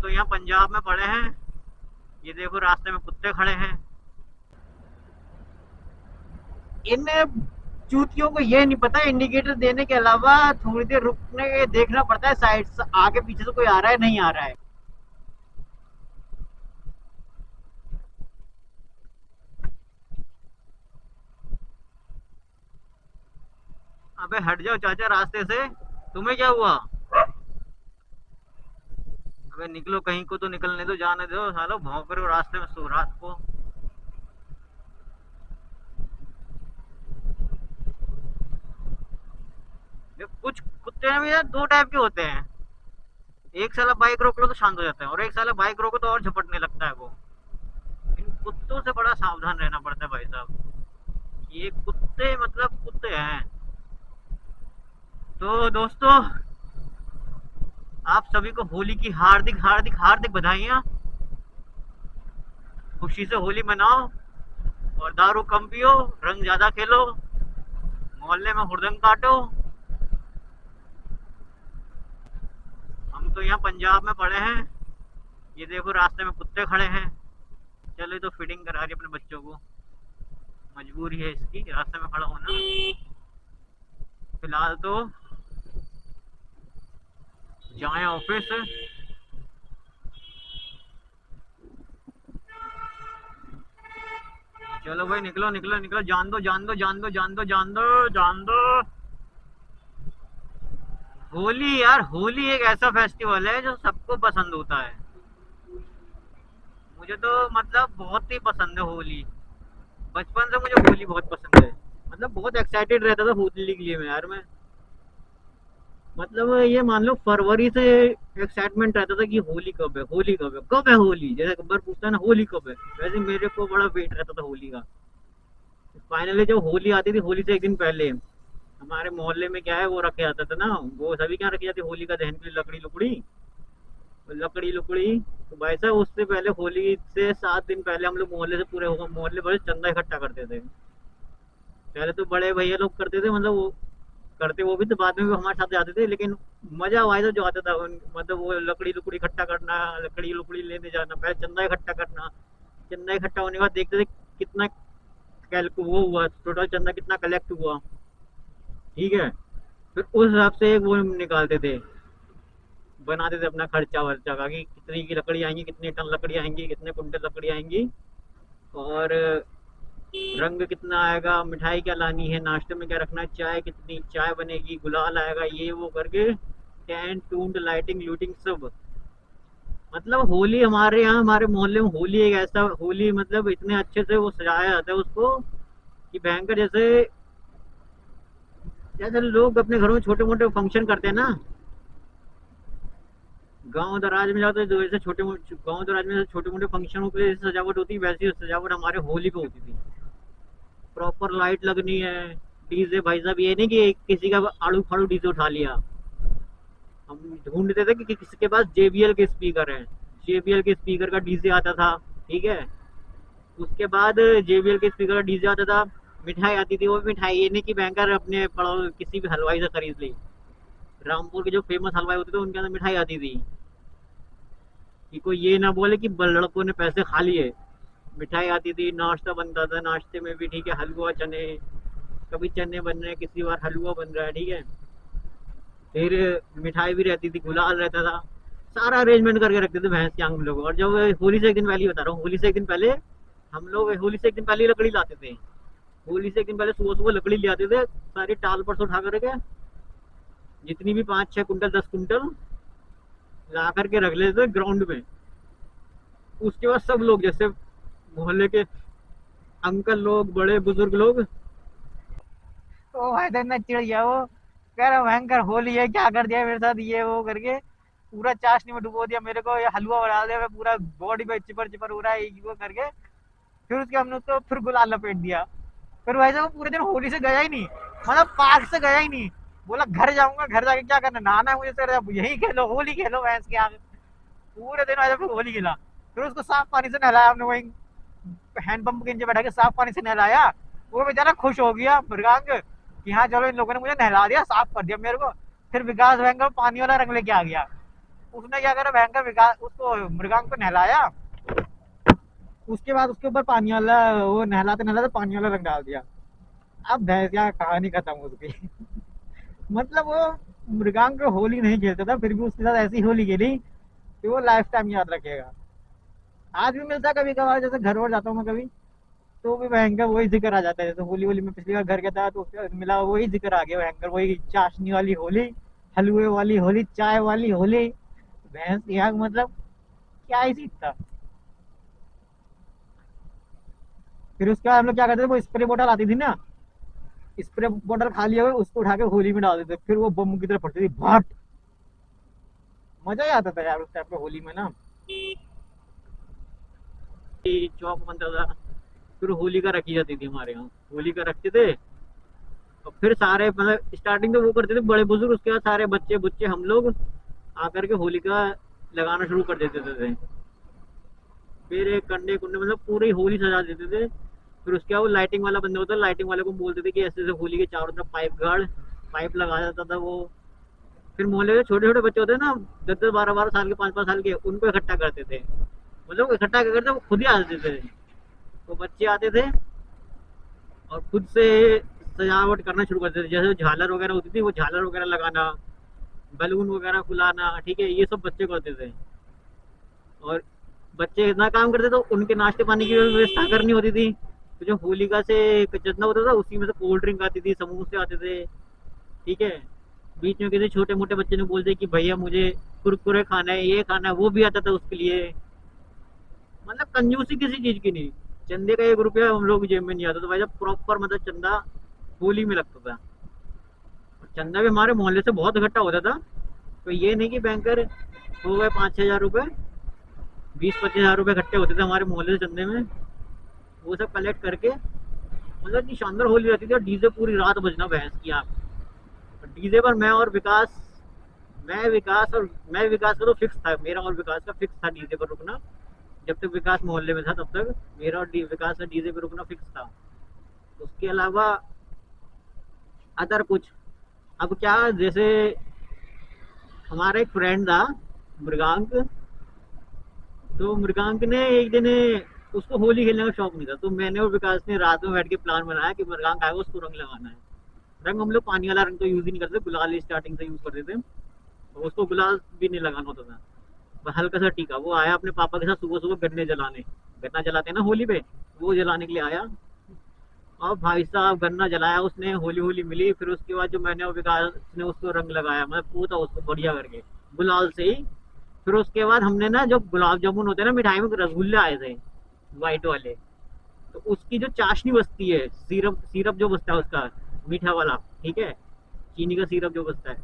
तो यहाँ पंजाब में पड़े हैं। ये देखो रास्ते में कुत्ते खड़े हैं। इन चूतियों को ये नहीं पता इंडिकेटर देने के अलावा थोड़ी देर रुकने के देखना पड़ता है साइड से आगे पीछे से कोई आ रहा है नहीं आ रहा है। अबे हट जाओ चाचा रास्ते से। तुम्हें क्या हुआ? अबे निकलो, कहीं को तो निकलने दो, जाने दो सालो, भौंक रहे हो रास्ते में सो रात को। ये कुछ कुत्ते हैं भी यार, दो टाइप के होते हैं। एक साला बाइक रोक लो तो शांत हो जाता है, और एक साला बाइक रोको तो और झपटने लगता है वो। इन कुत्तों से बड़ा सावधान रहना पड़ता है भाई साहब। ये कुत्ते मतलब कुत्ते हैं। तो दोस्तों, आप सभी को होली की हार्दिक हार्दिक हार्दिक बधाइयाँ। खुशी से होली मनाओ और दारू कम पियो, रंग ज्यादा खेलो, मोहल्ले में हुड़दंग काटो। हम तो यहाँ पंजाब में पड़े हैं। ये देखो रास्ते में कुत्ते खड़े हैं। चलो तो फीडिंग करा रही अपने बच्चों को, मजबूरी है इसकी रास्ते में खड़ा होना। फिलहाल तो जाए ऑफिस। चलो भाई निकलो निकलो निकलो, जान दो जान दो जान दो जान दो जान दो जान दो। होली यार, होली एक ऐसा फेस्टिवल है जो सबको पसंद होता है। मुझे तो मतलब बहुत ही पसंद है होली। बचपन से मुझे होली बहुत पसंद है। मतलब बहुत एक्साइटेड रहता था होली के लिए मैं यार मैं। मतलब ये मान लो फरवरी से एक्साइटमेंट रहता था कि होली कब है, होली कब है, कब है होली, जैसे अकबर पूछता है ना होली कब है, वैसे मेरे को बड़ा वेट रहता था होली का। फाइनली जब होली आती थी, होली से एक दिन पहले हमारे मोहल्ले में क्या है वो रखे जाता था ना, वो सभी क्या रखी जाती होली का दहन के लिए, लकड़ी लुकड़ी। लकड़ी लुकड़ी तो भाई साहब उससे पहले, होली से 7 दिन पहले हम लोग मोहल्ले से पूरे मोहल्ले भर से चंदा इकट्ठा करते थे। पहले तो बड़े भैया लोग करते थे, मतलब वो करते वो भी तो बाद में भी हमारे साथ जाते थे, लेकिन मजा वही तो जो आता था मतलब वो लकड़ी लुकड़ी इकट्ठा करना, लकड़ी लुकड़ी लेने जाना, पहले चंदा इकट्ठा करना। चंदा इकट्ठा होने के बाद देखते थे कितना वो हुआ, टोटल चंदा कितना कलेक्ट हुआ। ठीक है, फिर उस हिसाब से एक वो निकालते थे, बनाते थे अपना खर्चा वर्चा का कि कितनी की लकड़ी आएंगी, कितनी टन लकड़ी आएंगी, कितने कुंटल लकड़ी आएंगी, और रंग कितना आएगा, मिठाई क्या लानी है, नाश्ते में क्या रखना है, चाय कितनी चाय बनेगी, गुलाल आएगा, ये वो करके टेंट टूंट लाइटिंग लूटिंग सब। मतलब होली हमारे यहाँ हमारे मोहल्ले में होली एक ऐसा होली, मतलब इतने अच्छे से वो सजाया जाता है उसको कि भयंकर। जैसे जैसे लोग अपने घरों में छोटे मोटे फंक्शन करते हैं ना, गांव दराज में जाते हैं तो ऐसे छोटे मोटे गांव दराज में छोटे मोटे फंक्शनों के लिए सजावट होती है, वैसी सजावट हमारे होली पे होती थी। प्रॉपर लाइट लगनी है, डीजे भाई साहब, ये नहीं कि किसी का आड़ू फाड़ू डीजे उठा लिया। हम ढूंढते थे कि किसके पास JBL के स्पीकर हैं, JBL के स्पीकर का डीजे आता था। ठीक है, उसके बाद JBL के स्पीकर का डीजे आता था। मिठाई आती थी, वो मिठाई ये नहीं कि बैंकर अपने पड़ोस किसी भी हलवाई से खरीद ली। रामपुर के जो फेमस हलवाई होते थे उनके अंदर मिठाई आती थी कि कोई ये ना बोले कि लड़कों ने पैसे खा लिए। मिठाई आती थी, नाश्ता बनता था, नाश्ते में भी ठीक है हलवा चने, कभी चने बन रहे हैं, किसी बार हलवा बन रहा है। ठीक है, फिर मिठाई भी रहती थी, गुलाल रहता था, सारा अरेंजमेंट करके रखते थे भैंस के आंग हम लोग। और जब होली से एक दिन पहले ही बता रहा हूँ, होली से एक दिन पहले हम लोग होली से एक दिन पहले ही लकड़ी लाते थे। होली से एक दिन पहले सुबह सुबह लकड़ी ले आते थे, सारी टाल पर से उठा करके, जितनी भी 5-6 कुंटल 10 कुंटल ला करके रख लेते थे ग्राउंड में। उसके बाद सब लोग, जैसे मोहल्ले के अंकल लोग, बड़े बुजुर्ग लोग, तो भाई तो इतना चिढ़ गया वो, कह रहा भयंकर होली है, क्या कर दिया मेरे साथ, ये वो करके पूरा चाशनी में डुबो दिया मेरे को, ये हलवा बना दिया, मैं पूरा बॉडी पे चिपर चिपर हो रहा है ये वो करके। फिर उसके हमने उसको फिर गुलाल लपेट दिया। फिर वैसे वो पूरे दिन होली से गया ही नहीं, मतलब पार्क से गया ही नहीं। बोला घर जाऊंगा, घर जाके क्या करना, नहाना है मुझे, सर यही खेलो होली खेलो भैंस के आगे। पूरे दिन वैसे फिर होली खेला। फिर उसको साफ पानी से नहलाया हमने, वही हैंडपंप के नीचे बैठा के साफ पानी से नहलाया। वो बेचारा खुश हो गया मृगांक कि हाँ चलो इन लोगों ने मुझे नहला दिया, साफ कर दिया मेरे को। फिर विकास भयंकर पानी वाला रंग लेके आ गया, उसने क्या करा, भयंकर विकास उसको मृगांक को नहलाया, उसके बाद उसके ऊपर पानी वाला, वो नहलाते नहलाते पानी वाला रंग डाल दिया। अब भैंस क्या, कहानी खत्म उसकी। मतलब वो मृगांक होली नहीं खेलता था, फिर भी उसके साथ ऐसी होली खेली कि वो लाइफ टाइम याद रखेगा। आज भी मिलता है कभी कभार, जैसे घर वर जाता हूँ मैं कभी, तो भी भयंकर वही जिक्र आ जाता है। जैसे होली होली में पिछली बार घर गया था तो उसके बाद मिला, वही जिक्र आ गया भयंकर, वही चाशनी वाली होली, हलवे वाली होली, चाय वाली होली। भैंस यहाँ मतलब क्या ही सीन था। फिर उसके बाद हम लोग क्या करते थे, वो स्प्रे बोतल आती थी ना, स्प्रे बोतल खाली हो गई, उसको उठा के होली में डाल देते, फिर वो बम की तरफ पड़ती थी भाट। मजा ही आता था यार उस टाइप पे होली में ना। चौक बनता था, फिर होली का रखी जाती थी हमारे यहाँ, होली का रखते थे। और फिर सारे मतलब स्टार्टिंग तो वो करते थे बड़े बुजुर्ग, उसके बाद सारे बच्चे बुच्चे हम लोग आकर के होली का लगाना शुरू कर देते थे। फिर एक कंडे कुंडे मतलब पूरी होली सजा देते थे। फिर उसके बाद वो लाइटिंग वाला बंदा होता है, लाइटिंग वाले को बोलते थे कि ऐसे ऐसे होली के चारों तरफ पाइप गाड़, पाइप लगा जाता था वो। फिर मोहल्ले के छोटे छोटे बच्चे होते हैं ना, 10 10 12 12 साल के, 5 5 साल के, उनको इकट्ठा करते थे। मतलब इकट्ठा क्या करते, वो खुद ही आते थे। वो बच्चे आते थे और खुद से सजावट करना शुरू करते थे। जैसे झालर वगैरह होती थी, वो झालर वगैरह लगाना, बैलून वगैरह फुलाना, ठीक है, ये सब बच्चे करते थे। और बच्चे इतना काम करते तो उनके नाश्ते पानी की व्यवस्था करनी होती थी। तो जो होलिका से जितना होता था उसी में से कोल्ड ड्रिंक आती थी, समोसे आते थे, ठीक है। बीच में किसी छोटे मोटे बच्चे ने बोल दिया कि भैया मुझे कुरकुरे खाना है, ये खाना है, वो भी आता था उसके लिए। मतलब कंजूसी किसी चीज की नहीं। चंदे का 1 रुपया हम लोग जेब में नहीं आता, तो भाई जब प्रॉपर मतलब चंदा होली में लगता था। और चंदा भी हमारे मोहल्ले से बहुत इकट्ठा होता था। तो ये नहीं कि बैंकर हो गए 5 6 हजार रुपए, 20 25 हजार रुपए इकट्ठे होते थे हमारे मोहल्ले से चंदे में। वो सब कलेक्ट करके मतलब इतनी शानदार होली रहती थी। और डीजे पूरी रात बजना भैंस की आग। डीजे पर मैं और विकास, मैं विकास का तो फिक्स था, मेरा और विकास का फिक्स था डीजे पर रुकना। जब तक विकास मोहल्ले में था तब तक मेरा और विकास का डीजे पे रुकना फिक्स था। उसके अलावा अदर कुछ, अब क्या, जैसे हमारा एक फ्रेंड था मृगांक, तो मृगांक ने एक दिन, उसको होली खेलने का शौक नहीं था, तो मैंने और विकास ने रात में बैठ के प्लान बनाया कि मृगांक आएगा, उसको रंग लगाना है। रंग हम लोग पानी वाला रंग तो यूज ही नहीं करते, गुलाल ही स्टार्टिंग से यूज करते थे। तो उसको गुलाल भी नहीं लगाना होता था, बस हल्का सा टीका। वो आया अपने पापा के साथ सुबह सुबह गन्ने जलाने, गन्ना जलाते हैं ना होली पे, वो जलाने के लिए आया। और भाई साहब गन्ना जलाया उसने, होली होली मिली। फिर उसके बाद जो मैंने और विकास ने उसको रंग लगाया, मतलब पूरा उसको बढ़िया करके गुलाल से ही। फिर उसके बाद हमने ना, जो गुलाब जामुन होते हैं ना मिठाई में, रसगुल्ले आए थे व्हाइट वाले, तो उसकी जो चाशनी बचती है, सिरप सिरप जो बचता है उसका, मीठा वाला, ठीक है, चीनी का सिरप जो बचता है,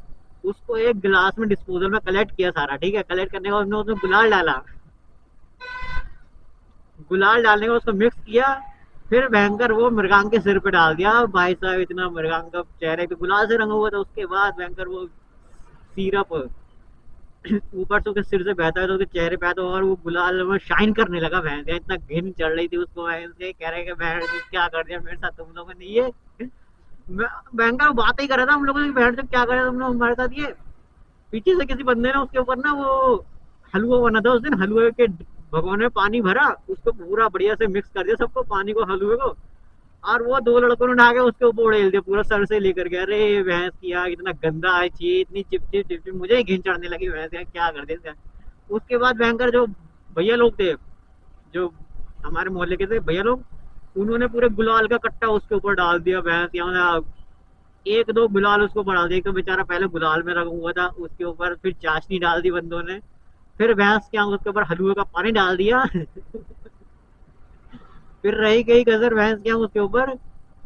उसको एक गिलास में डिस्पोजल में कलेक्ट किया सारा, ठीक है। कलेक्ट करने के बाद हमने उसमें गुलाल डाला, गुलाल डालने के बाद उसको मिक्स किया। फिर भयंकर वो मृगांक के सिर पे डाल दिया। भाई साहब इतना मृगांक का चेहरे पे गुलाल से रंगा हुआ था। उसके बाद भयंकर वो सिरप ऊपर से उसके सिर से बहता है तो उसके चेहरे पे आता, और वो गुलाल में शाइन करने लगा। भैंस इतना घिन चढ़ रही थी उसको, भैंस से कह रहे कि बहन क्या कर दिया मेरे साथ तुम लोगों ने ये। भयंकर बात ही कर रहा था हम लोगों ने, बहन से क्या करे तुम लोग हमारे साथ ये। पीछे से किसी बंदे ने उसके ऊपर ना वो हलवा बना था उस दिन, हलवे के भगोने में पानी भरा, उसको पूरा बढ़िया से मिक्स कर दिया सबको, पानी को, हलवे को। और वो 2 लड़कों ने उठा के उसके ऊपर उड़ेल दिया पूरा सर से लेकर के। अरे भैंस की आग, इतना गंदा है, छी इतनी चिपचिप चिपचिप, मुझे ही घिन चढ़ने लगी भैंस यार, क्या कर दिया। उसके बाद भयंकर जो भैया लोग थे, जो हमारे मोहल्ले के थे भैया लोग, उन्होंने पूरे गुलाल का कट्टा उसके ऊपर डाल दिया। भैंस यहाँ 1 2 गुलाल उसको बढ़ा दिया, तो बेचारा पहले गुलाल में रंगा हुआ था, उसके ऊपर फिर चाशनी डाल दी बंदों ने। फिर भैंस के उसके ऊपर हलवे का पानी डाल दिया। फिर रही गई कसर भैंस के उसके ऊपर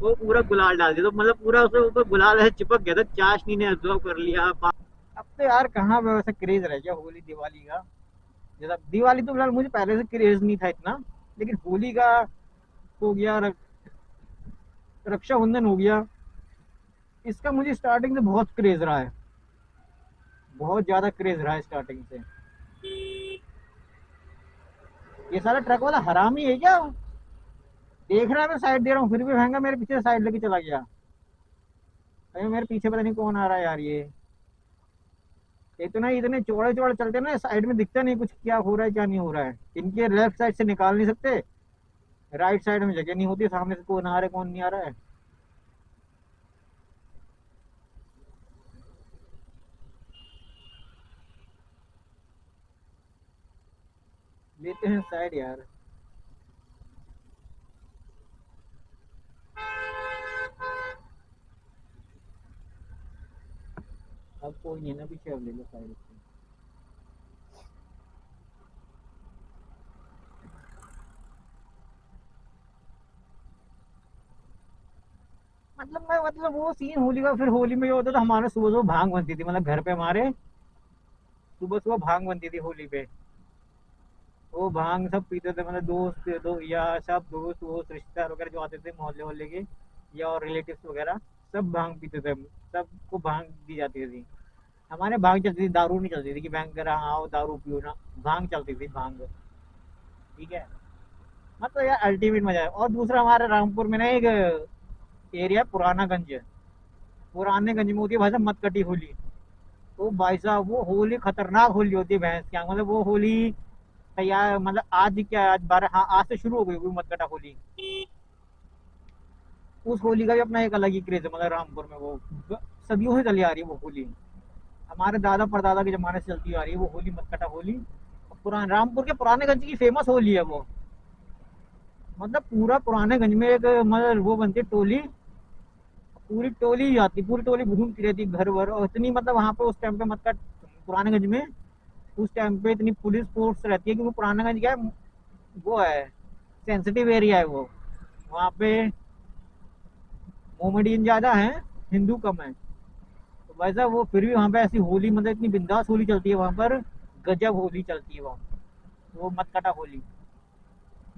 वो पूरा गुलाल डाल दिया, तो मतलब पूरा उसके ऊपर गुलाल ऐसे चिपक गया था, चाशनी ने अब्जॉर्व कर लिया। अब तो यार कहाँ वैसे क्रेज रह गया होली दिवाली का। जैसा दिवाली तो फिलहाल मुझे पहले से क्रेज नहीं था इतना, लेकिन होली का हो गया, रक्षाबंधन हो गया, इसका मुझे स्टार्टिंग से बहुत क्रेज रहा है, बहुत ज्यादा क्रेज रहा है स्टार्टिंग से। ये सारा ट्रक वाला हरामी है क्या? देख रहा है मैं साइड दे रहा हूँ, फिर भी महंगा मेरे पीछे साइड लेके चला गया। अरे मेरे पीछे पता नहीं कौन आ रहा है यार ये। इतना इतने चौड़े चौड़े चलते हैं ना, साइड में दिखता नहीं कुछ क्या हो रहा है क्या नहीं हो रहा है। इनके लेफ्ट साइड से निकाल नहीं सकते, राइट साइड में जगह नहीं होती, सामने से कौन आ रहा है कौन नहीं आ रहा है। लेते हैं साइड यार। अब कोई नहीं है ना पीछे, अब ले लो साइड से। मतलब वो सीन होली का, फिर होली में ये होता था हमारे सुबह सुबह भांग बनती थी, मतलब घर पे हमारे सुबह सुबह भांग बनती थी होली पे। वो भांग सब पीते थे, मतलब दोस्त दो या सब दोस्त वोस्त रिश्तेदार वगैरह जो आते थे मोहल्ले वोहल्ले के, या और रिलेटिव्स वगैरह, सब भांग पीते थे। सबको भांग दी जाती थी। हमारे भांग चलती थी, दारू नहीं चलती थी कि बैंक करा आओ दारू पियो ना। भांग चलती थी, भांग। ठीक है। मतलब यार अल्टीमेट मजा है। और दूसरा हमारे रामपुर में ना एक एरिया पुराना गंज, पुराने गंज में होती है भाई साहब मटकटी होली। तो भाई साहब वो होली खतरनाक होली होती है भैंस की आंख। मतलब वो होली तैयार, मतलब आज क्या, आज 12, हाँ आज से शुरू हो गई वो मटकटा होली। उस होली का भी अपना एक अलग ही क्रेज है, मतलब रामपुर में वो सदियों से चली आ रही है वो होली। हमारे दादा परदादा के जमाने से चलती आ रही है वो होली, मटकटा होली। पुराने रामपुर के पुराने गंज की फेमस होली है वो। मतलब पूरा पुराने गंज में एक मतलब वो बनती है टोली, पूरी टोली जाती, पूरी टोली घूमती रहती घर भर। और इतनी मतलब वहां पे उस टाइम पे मतलब पुराने गंज में उस टाइम पे इतनी पुलिस फोर्स रहती है, क्योंकि पुराना गंज क्या है, वो है सेंसिटिव एरिया है वो। वहाँ पे मोमेडियन ज्यादा है, हिंदू कम है। तो वैसा वो फिर भी वहाँ पे ऐसी होली, मतलब इतनी बिंदास होली चलती है वहाँ पर। गजब होली चलती है वहाँ, वो मटकाटा होली।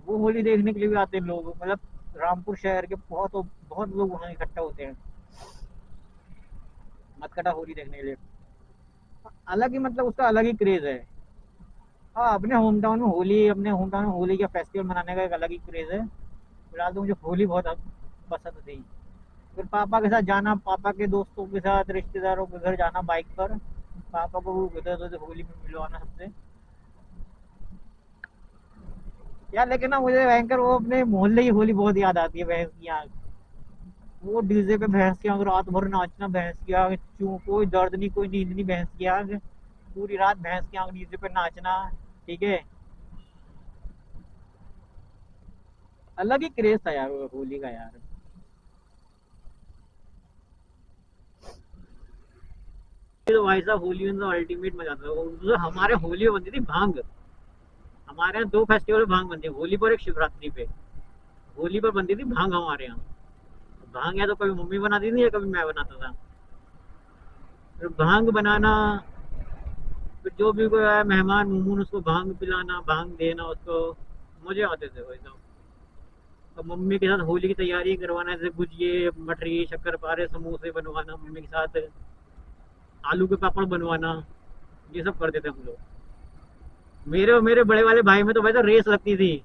वो होली देखने के लिए भी आते हैं लोग, मतलब रामपुर शहर के बहुत बहुत लोग वहाँ इकट्ठा होते हैं मटकाटा होली देखने के लिए। अलग ही मतलब उसका अलग ही क्रेज है। हाँ अपने होम टाउन में होली, अपने होम टाउन में होली का फेस्टिवल मनाने का एक अलग ही क्रेज है। फिलहाल तो मुझे होली बहुत पसंद थी। फिर पापा के साथ जाना, पापा के दोस्तों के साथ रिश्तेदारों के घर जाना बाइक पर, पापा को उधर होली में मिलवाना सबसे। यार लेकिन ना मुझे भयंकर वो अपने मोहल्ले की होली बहुत याद आती है, भैंस की आग। वो डीजे पे भैंस की आग, रात भर नाचना भैंस की आग, कोई दर्द नहीं कोई नींद नहीं, भैंस की आग। पूरी रात भैंस की आग डीजे पे नाचना। ठीक है। अलग ही क्रेज था यार वो होली का यार। तो भाई साहब होली में तो अल्टीमेट मजा आता था। तो हमारे होली में बनती थी भांग। हमारे यहाँ दो फेस्टिवल में भांग बनती है, होली पर एक शिवरात्रि पे। होली पर बनती थी भांग हमारे यहाँ। भांग या तो कभी मम्मी बनाती थी या कभी मैं बनाता था। फिर भांग बनाना, फिर जो भी कोई आया मेहमान मुमून उसको भांग पिलाना, भांग देना उसको। मजे आते थे भाई साहब। और मम्मी के साथ होली की तैयारी करवाना, जैसे गुजिये मठरी शक्करपारे समोसे बनवाना मम्मी के साथ, आलू के पापड़ बनवाना, ये सब करते थे हम लोग। मेरे और मेरे बड़े वाले भाई में तो वैसे रेस लगती थी।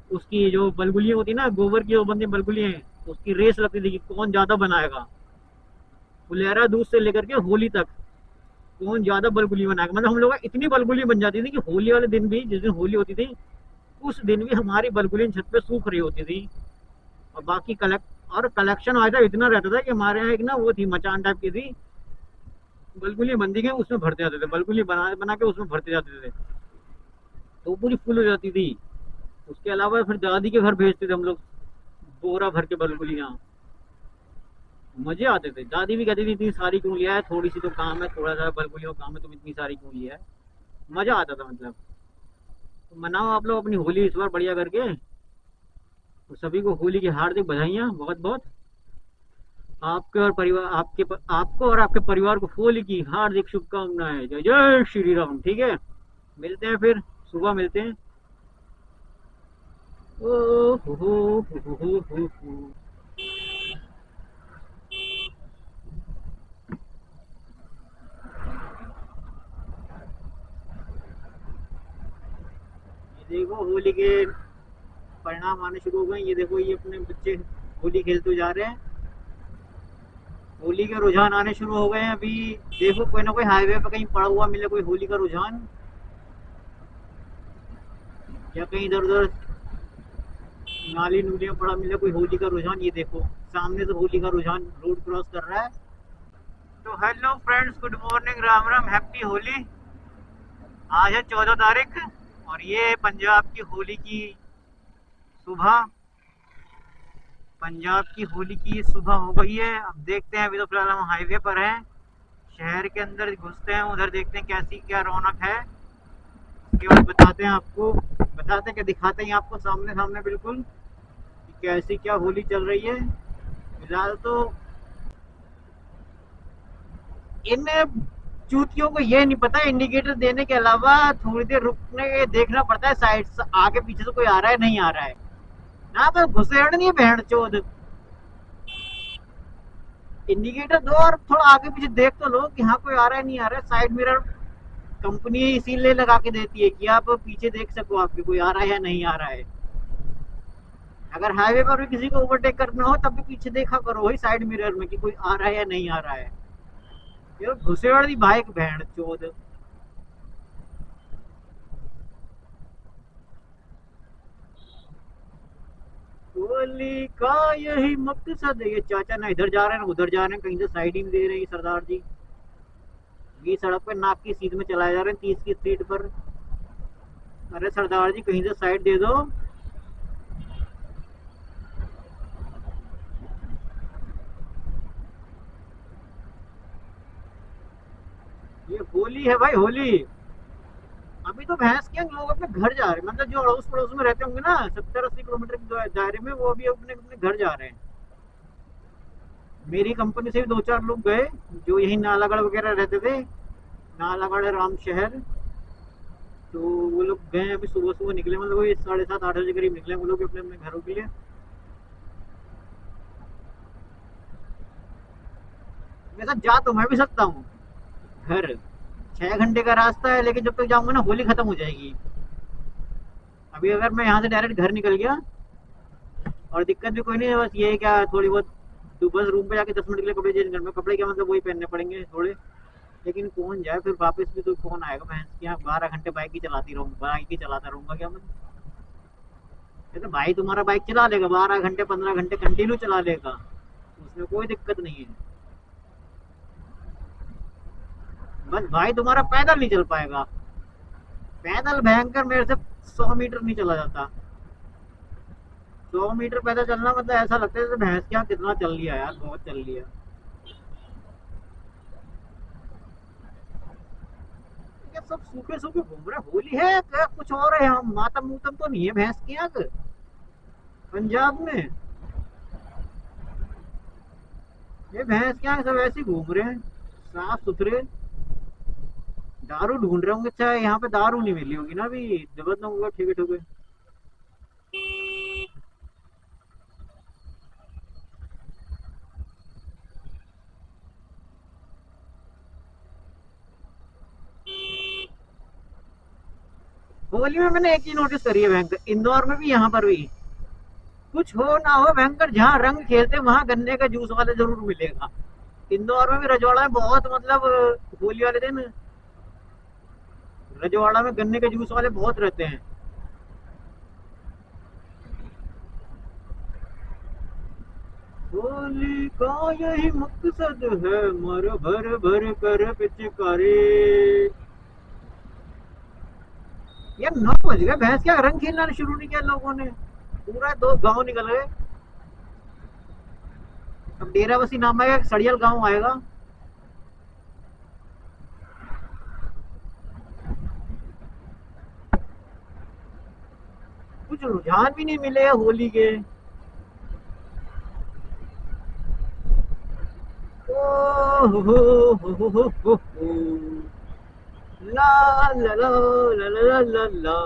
उसकी जो बलगुलियां होती ना, गोबर की जो बनती बलगुलियां, उसकी रेस लगती थी कि कौन ज्यादा बनाएगा। फुलेरा दूध से लेकर के होली तक कौन ज्यादा बलगुली बनाएगा। मतलब हम लोग का इतनी बलगुली बन जाती थी कि होली वाले दिन भी, जिस दिन होली होती थी उस दिन भी हमारी बलगुली छत पे सूख रही होती थी। और बाकी कलेक्शन आया था इतना रहता था कि हमारे यहाँ एक ना वो थी मचान टाइप की थी, बलगुली बंदी के उसमें भरते जाते थे, बलगुली बना बना के उसमें भरते जाते थे। तो वो पूरी फुल हो जाती थी। उसके अलावा फिर दादी के घर भेजते थे हम लोग, बोरा भर के बलगुलियाँ। मजे आते थे। दादी भी कहती थी इतनी सारी क्यों लिया है, थोड़ी सी तो काम है, थोड़ा सा बलगुलियों का काम है, तुम इतनी सारी क्यों लिया है। मजा आता था मतलब। तो मनाओ आप लोग अपनी होली इस बार बढ़िया करके। तो सभी को होली की हार्दिक बधाइयाँ बहुत बहुत। आपके और परिवार आपको और आपके परिवार को होली की हार्दिक शुभकामनाएं। जय जय श्री राम। ठीक है। मिलते हैं फिर, सुबह मिलते हैं। ओ हो। ये देखो होली के परिणाम आने शुरू हो गए। ये देखो ये अपने बच्चे होली खेलते जा रहे हैं। होली के रुझान आने शुरू हो गए हैं अभी। देखो कोई ना कोई हाईवे पे कहीं पड़ा हुआ मिले कोई होली का रुझान, या कहीं इधर उधर नाली नूलियां पड़ा मिले कोई होली का रुझान। ये देखो सामने से होली का रुझान रोड क्रॉस कर रहा है। तो hello friends, good morning, Ram Ram, happy Holi. आज है 14 तारीख और ये पंजाब की होली की सुबह। पंजाब की होली की सुबह हो गई है। अब देखते हैं, अभी तो फिलहाल हम हाईवे पर हैं, शहर के अंदर घुसते हैं, उधर देखते हैं कैसी क्या रौनक है। उसके बाद बताते हैं आपको, बताते हैं क्या, दिखाते हैं आपको सामने सामने बिल्कुल कि कैसी क्या होली चल रही है। फिलहाल तो इन चूतियों को ये नहीं पता इंडिकेटर देने के अलावा थोड़ी देर रुकने देखना पड़ता है साइड से, आगे पीछे से कोई आ रहा है नहीं आ रहा है ना, तो घुसेड़ नहीं है बहन चोद। इंडिकेटर दो और थोड़ा आगे पीछे देख तो लो कि हाँ कोई आ रहा है नहीं आ रहा है। साइड मिरर कंपनी इसीलिए लगा के देती है कि आप पीछे देख सको आपके कोई आ रहा है या नहीं आ रहा है। अगर हाईवे पर भी किसी को ओवरटेक करना हो तब भी पीछे देखा करो वही साइड मिरर में कि कोई आ रहा है या नहीं आ रहा है। ये घुसेड़ दी बाइक बहन चोद। होली का यही मकसद है। ये चाचा ना इधर जा रहे हैं ना उधर जा रहे हैं, कहीं से साइड ही नहीं दे रहे हैं सरदार जी। ये सड़क पे नाक की सीध में चलाए जा रहे हैं 30 की स्पीड पर। अरे सरदार जी कहीं से साइड दे दो। ये होली है भाई होली। अभी तो भैंस के लोग अपने घर जा रहे हैं, मतलब जो अड़ोस पड़ोस में रहते होंगे ना 70-80 किलोमीटर के दायरे में, वो अभी अपने अपने घर जा रहे हैं। मेरी कंपनी से भी 2-4 लोग गए जो यही नालागढ़ वगैरह रहते थे, नालागढ़ राम शहर। तो वो लोग गए अभी सुबह सुबह निकले, मतलब वही 7:30-8 बजे करीब निकले वो लोग अपने अपने घरों के लिए। वैसा जा तो मैं भी सकता हूँ घर, 6 घंटे का रास्ता है, लेकिन जब तक जाऊंगा ना होली खत्म हो जाएगी। अभी अगर मैं यहाँ से डायरेक्ट घर निकल गया और दिक्कत भी कोई नहीं है, बस ये है क्या थोड़ी बहुत, तो बस रूम पे जाके 10 मिनट के लिए कपड़े चेंज करने, कपड़े क्या मतलब वही पहनने पड़ेंगे थोड़े। लेकिन कौन जाए फिर वापस भी, तो कौन आएगा भैंस की, यहाँ 12 घंटे बाइक ही चलाती रहूंगा, बाइक ही चलाता रहूंगा क्या मैं। ये तो भाई तुम्हारा बाइक चला लेगा 12 घंटे 15 घंटे कंटिन्यू चला लेगा, उसमें कोई दिक्कत नहीं है। बस भाई तुम्हारा पैदल नहीं चल पाएगा। पैदल भयंकर मेरे से 100 मीटर नहीं चला जाता। 100 मीटर पैदल चलना मतलब ऐसा लगता है जैसे भैंस के यहाँ कितना चल लिया यार, बहुत चल लिया। ये सब सूखे सूखे घूम रहे, होली है क्या कुछ और है, यहाँ मातम मूतम तो नहीं है भैंस के यहाँ पंजाब में। ये भैंस के यहाँ सब ऐसे घूम रहे हैं साफ सुथरे। दारू ढूंढ रहे होंगे, अच्छा यहाँ पे दारू नहीं मिली होगी ना अभी, जबरदस्त होगा ठीक है ठीक है। होली में मैंने एक चीज नोटिस करी है भयंकर, इंदौर में भी यहाँ पर भी, कुछ हो ना हो भयंकर, जहाँ रंग खेलते वहां गन्ने का जूस वाले जरूर मिलेगा। इंदौर में भी रजवाड़ा में बहुत, मतलब होली वाले दिन रजवाड़ा में गन्ने के जूस वाले बहुत रहते हैं। होली का यही मकसद है मर भर भर कर पिचकारी। यार 9 बज गए, भैंस क्या रंग खेलना शुरू नहीं किया लोगों ने, पूरा दो गांव निकल गए। अब डेराबस्सी नाम आएगा, सड़ियल गांव आएगा। कुछ रुझान भी नहीं मिले होली के। ओ हो, ला ला ला ला ला ला ला ला।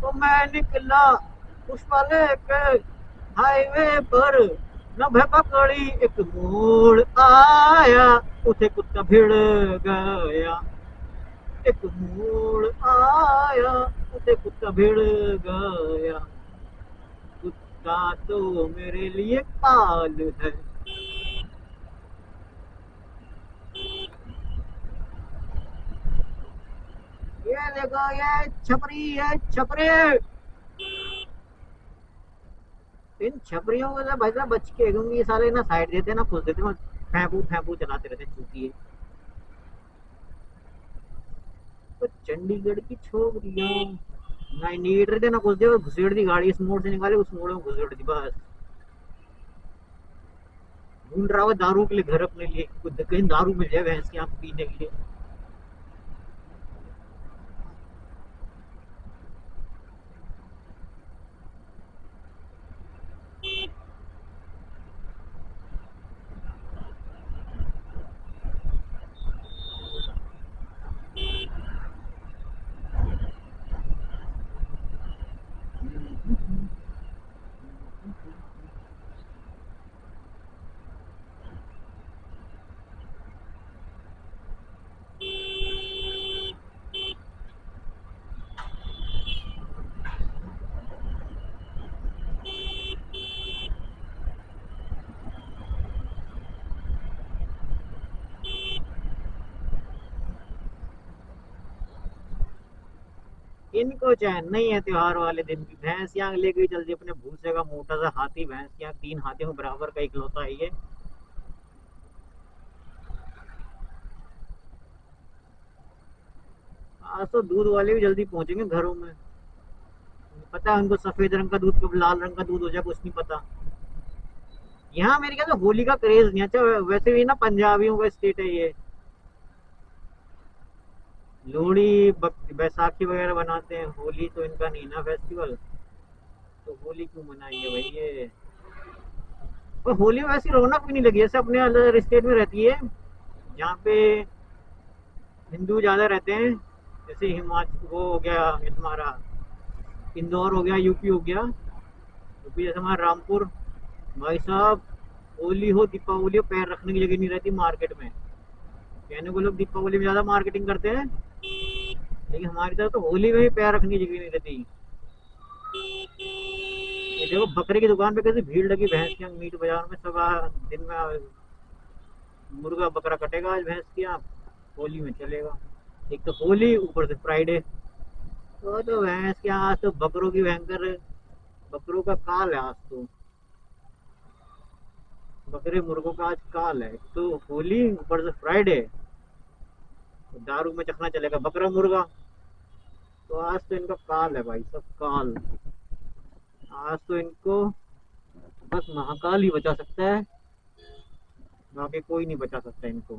तो मैं निकला पुष्पा लेके हाईवे पर, न पकड़ी एक मोड़ आया, उसे कुत्ता भिड़ गया। एक मोड़ आया, उसे कुत्ता भिड़ गया। कुत्ता तो मेरे लिए काल है। ये देखो ये छपरी, ये छपरी, इन छपरियों को तो भाई साहब बच के, क्योंकि ये साले ना साइड देते ना खुश देते, फेंपू फेंपू चलाते रहते चूतिए। तो चंडीगढ़ की छोकरियां ना नीट रहे थे ना कुछ दे, घुसेड़ दी गाड़ी, इस मोड़ से निकाले उस मोड़ में घुसेड़ दी बस। ढूंढ रहा हुआ दारू के लिए घर अपने लिए, कुछ कहीं दारू मिल जाए भैंस की आंख पीने के लिए। इनको चैन नहीं है त्योहार वाले दिन भी, भैंस यहाँ लेके चलती अपने भूसे का मोटा सा हाथी, भैंस यहाँ 3 हाथियों के बराबर का इकलौता है ये। आज तो दूध वाले भी जल्दी पहुंचेंगे घरों में। पता है उनको सफेद रंग का दूध कब लाल रंग का दूध हो जाए कुछ नहीं पता। यहाँ मेरे ख्याल से होली का क्रेज नहीं है। अच्छा वैसे भी ना पंजाबियों का स्टेट है ये, लोहड़ी बैसाखी वगैरह बनाते हैं, होली तो इनका नहीं ना फेस्टिवल, तो होली क्यों मनाएंगे भाई ये। और होली में वैसी रौनक भी नहीं लगी जैसे अपने अलग स्टेट में रहती है, जहाँ पे हिंदू ज्यादा रहते हैं। जैसे हिमाचल वो हो गया, ये तुम्हारा इंदौर हो गया, यूपी हो गया, यूपी जैसे हमारा रामपुर। भाई साहब होली हो दीपावली हो, पैर रखने की जगह नहीं रहती मार्केट में। कहने को लोग दीपावली में ज्यादा मार्केटिंग करते हैं, लेकिन हमारी तरफ तो होली में भी पैर रखने की जगह नहीं रहती। ये देखो बकरे की दुकान पे कैसे भीड़ लगी, भैंस की मीट बाजार में सब दिन में मुर्गा बकरा कटेगा आज भैंस की यहाँ, होली में चलेगा। एक तो होली ऊपर से फ्राइडे, तो भैंस के यहाँ आज तो बकरों की भयंकर, बकरों का काल है आज तो, बकरे मुर्गों का आज काल है। तो होली ऊपर से फ्राइडे, तो दारू में चखना चलेगा बकरा मुर्गा, तो आज तो इनका काल है भाई सब काल। आज तो इनको बस महाकाल ही बचा सकता है, बाकी कोई नहीं बचा सकता इनको।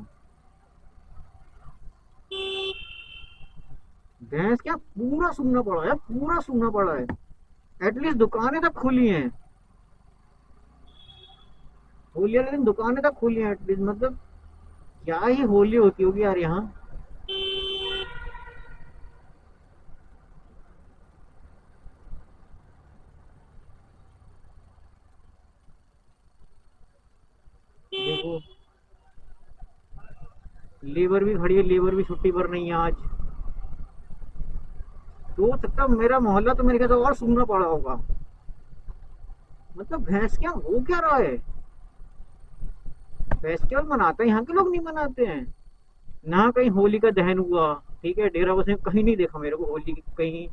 भैंस क्या पूरा सूना पड़ा है, पूरा सूना पड़ा है। एटलीस्ट दुकानें तक खुली हैं, होली वाले दिन दुकानें तक खुली हैं एटलीस्ट, मतलब क्या ही होली होती होगी यार यहाँ। देखो लेबर भी खड़ी है, लेबर भी छुट्टी पर नहीं है आज। तो सकता मेरा मोहल्ला तो मेरे ख्याल से और सूना पड़ा होगा। मतलब भैंस क्या हो क्या रहा है, फेस्टिवल मनाते हैं यहाँ के लोग नहीं मनाते हैं ना। कहीं होली का दहन हुआ, ठीक है, डेरा बस में कहीं नहीं देखा मेरे को होली की, कहीं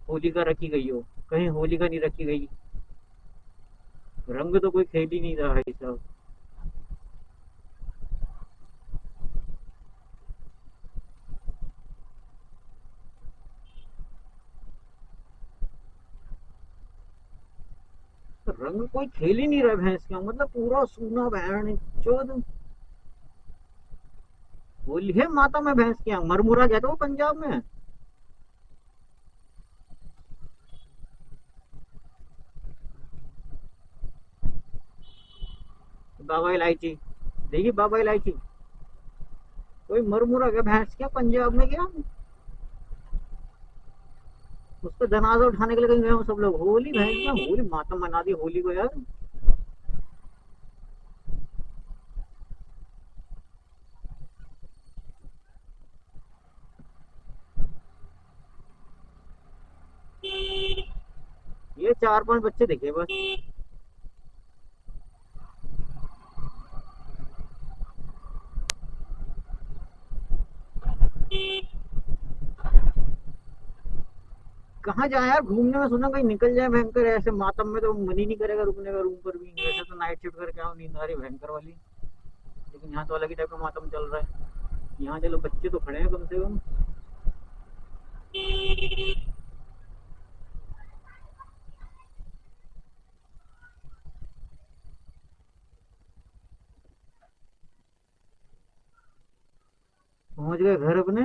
होली का रखी गई हो, कहीं होली का नहीं रखी गई। रंग तो कोई खेल ही नहीं रहा है सब। रंग कोई खेल ही नहीं रहा भैंस का, मतलब पूरा सूना बहन चौदह। होली है माता में भैंस के यहाँ, मरमुरा कहते हो पंजाब में। बाबा इलायची, देखिए बाबा इलायची, कोई मरमुरा क्या भैंस क्या पंजाब में क्या। उसका जनाजा उठाने के लिए कहीं गए हो सब लोग, होली भैंस क्या, होली माता मना दी होली को यार। ये 4-5 बच्चे दिखे बस। कहाँ जाए यार घूमने में, सुना कहीं निकल जाए भयंकर, ऐसे मातम में तो मन ही नहीं करेगा रुकने का रूम पर भी। वैसे तो नाइट शिफ्ट करके आओ, नींद आ रही भयंकर वाली, लेकिन यहाँ तो अलग ही टाइप का मातम चल रहा है। यहाँ चलो बच्चे तो खड़े हैं कम से कम। पहुंच गए घर अपने।